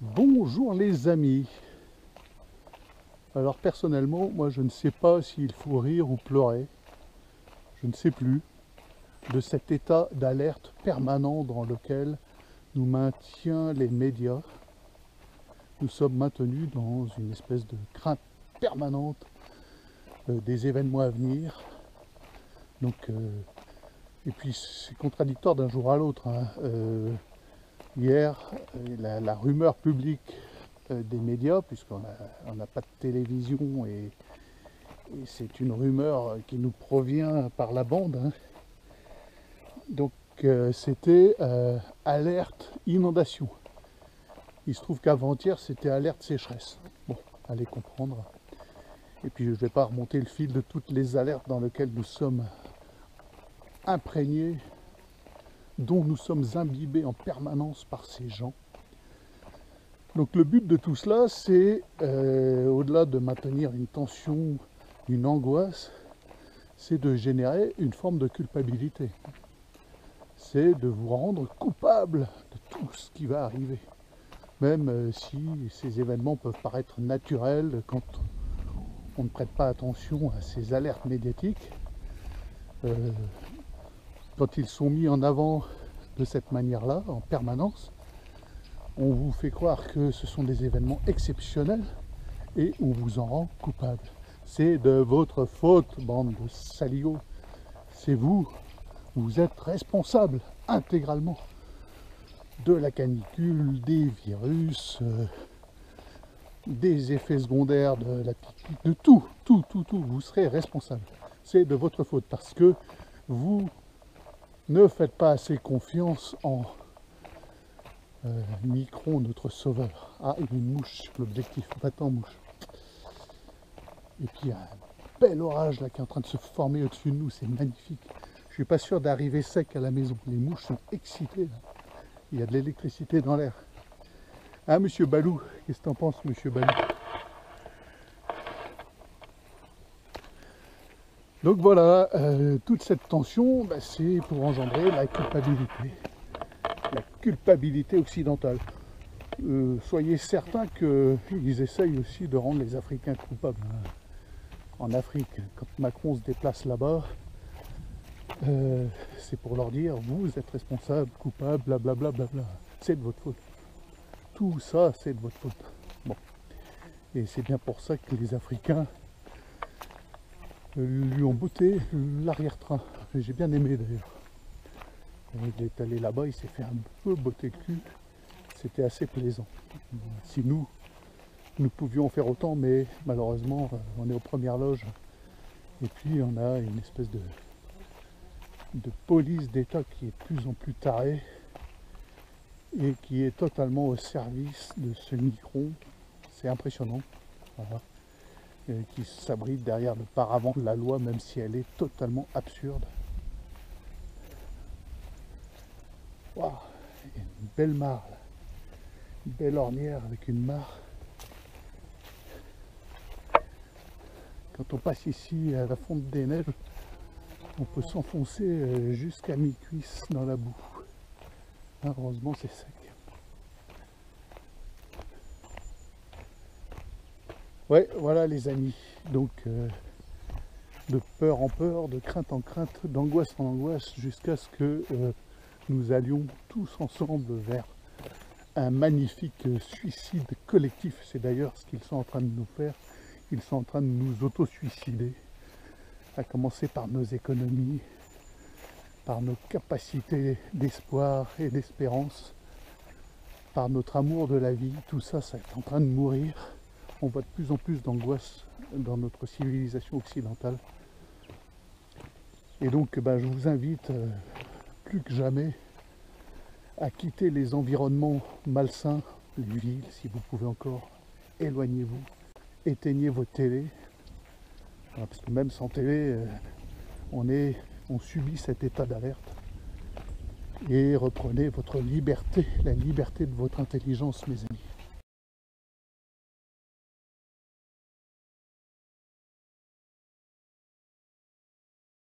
Bonjour les amis. Alors personnellement, moi je ne sais pas s'il faut rire ou pleurer, je ne sais plus, de cet état d'alerte permanent dans lequel nous maintient les médias. Nous sommes maintenus dans une espèce de crainte permanente des événements à venir. Et puis c'est contradictoire d'un jour à l'autre, hein. Hier, la rumeur publique des médias, puisqu'on n'a pas de télévision et c'est une rumeur qui nous provient par la bande, hein. Donc c'était alerte inondation. Il se trouve qu'avant-hier c'était alerte sécheresse. Bon, allez comprendre. Et puis je ne vais pas remonter le fil de toutes les alertes dans lesquelles nous sommes imprégnés, dont nous sommes imbibés en permanence par ces gens. Donc le but de tout cela, c'est, au-delà de maintenir une tension, une angoisse, c'est de générer une forme de culpabilité. C'est de vous rendre coupable de tout ce qui va arriver. Même si ces événements peuvent paraître naturels quand on ne prête pas attention à ces alertes médiatiques, quand ils sont mis en avant de cette manière-là, en permanence, on vous fait croire que ce sont des événements exceptionnels et on vous en rend coupable. C'est de votre faute, bande de saliots. C'est vous êtes responsable intégralement de la canicule, des virus, des effets secondaires de la piqûre, de tout. Vous serez responsable. C'est de votre faute parce que vous ne faites pas assez confiance en Micron, notre sauveur. Ah, il y a une mouche sur l'objectif, va-t'en mouche. Et puis il y a un bel orage là qui est en train de se former au-dessus de nous, c'est magnifique. Je suis pas sûr d'arriver sec à la maison, les mouches sont excitées là. Il y a de l'électricité dans l'air. Ah monsieur Balou, qu'est-ce que t'en penses monsieur Balou? Donc voilà, toute cette tension, c'est pour engendrer la culpabilité occidentale. Soyez certains qu'ils essayent aussi de rendre les Africains coupables. En Afrique, quand Macron se déplace là-bas, c'est pour leur dire vous êtes responsables, coupables, blablabla, c'est de votre faute. Tout ça, c'est de votre faute. Bon. Et c'est bien pour ça que les Africains lui ont botté l'arrière-train. J'ai bien aimé d'ailleurs. Il est allé là-bas, il s'est fait un peu botter le cul. C'était assez plaisant. Si nous pouvions faire autant, mais malheureusement, on est aux premières loges. Et puis, on a une espèce de police d'État qui est de plus en plus tarée et qui est totalement au service de ce Micron. C'est impressionnant. Voilà. Qui s'abrite derrière le paravent de la loi, même si elle est totalement absurde. Waouh, il y a une belle mare là. Une belle ornière avec une mare. Quand on passe ici à la fonte des neiges, on peut s'enfoncer jusqu'à mi-cuisse dans la boue. Heureusement c'est sec. Ouais, voilà les amis. Donc de peur en peur, de crainte en crainte, d'angoisse en angoisse, jusqu'à ce que nous allions tous ensemble vers un magnifique suicide collectif. C'est d'ailleurs ce qu'ils sont en train de nous faire. Ils sont en train de nous auto-suicider, à commencer par nos économies, par nos capacités d'espoir et d'espérance, par notre amour de la vie. Tout ça, ça est en train de mourir. On voit de plus en plus d'angoisse dans notre civilisation occidentale. Et donc, je vous invite plus que jamais à quitter les environnements malsains, les villes, si vous pouvez encore, éloignez-vous, éteignez vos télés, parce que même sans télé, on subit cet état d'alerte, et reprenez votre liberté, la liberté de votre intelligence, mes amis.